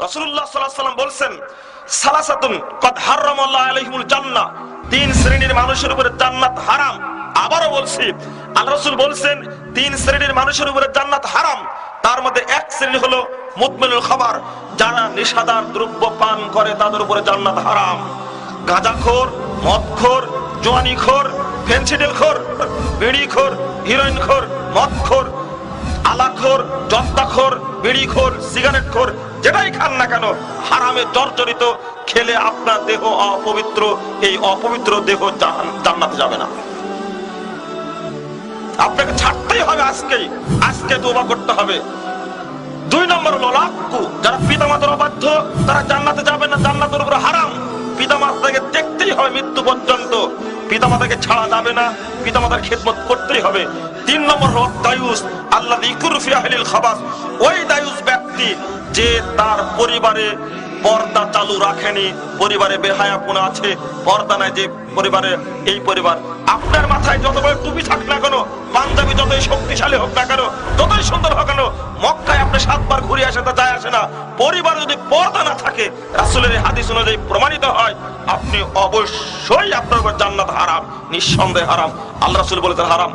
রাসূলুল্লাহ সাল্লাল্লাহু আলাইহি ওয়াসাল্লাম বলেন সালাসাতুন কদ হারামাল্লাহু আলাইহিমুল জান্নাহ, তিন শ্রেণীর মানুষের উপরে জান্নাত হারাম। আবারও বলছি, আল্লাহ রাসূল বলেন তিন শ্রেণীর মানুষের উপরে জান্নাত হারাম। তার মধ্যে এক শ্রেণী হলো মুদমিনুল খাবার, যারা নেশাদার দ্রব্য পান করে তাদের উপরে জান্নাত হারাম। গাঁজাখোর, মদখোর, জোয়ানিখোর, ফেন্সিডিলখোর, বিড়িখোর, হিরোইনখোর, মদখোর, আলাখোর, জর্দাখোর, বিড়িখোর, সিগারেটখোর, যেটাই খান না কেন হারামে জর্জরিত, খেলে আপনার দেহ অপবিত্র, এই অপবিত্র দেহ জান্নাতে যাবে না। আপনাকে ছাড়তেই হবে আজকে তওবা করতে হবে। 2 নম্বর হলো লাক্কু, যারা পিতামাতার অবাধ্য তারা জান্নাতে যাবে না, জান্নাতের উপরে হারাম। পিতামাতাকে দেখতেই হবে মৃত্যু পর্যন্ত, পিতামাতাকে ছাড়া যাবে না, পিতামাতার খেদমত করতেই হবে। 3 নম্বর হলো দায়ুস, আল্লাযী ইয়াকুরু ফি আহলিল খাবাস, ওই দায়ুস ব্যক্তি যে তার পরিবারে পর্দা চালু রাখেনি, পরিবারে বেহায়াপনা আছে, পর্দা নাই যে পরিবারে, এই পরিবার আপনার মাথায় যত বড় টুপি থাক না কেন, পাঞ্জাবি যতই শক্তিশালী হোক না কেন, যতই সুন্দর হোক কেন, মক্কায় আপনি 7 বার ঘুরে আসে তা যায় আসে না, পরিবারে যদি পর্দা না থাকে রাসূলের হাদিস অনুযায়ী প্রমাণিত হয়, আপনি অবশ্যই আপনার উপর জান্নাত হারাম, নিঃসন্দেহে হারাম। আল্লাহ রাসূল বলেছেন হারাম।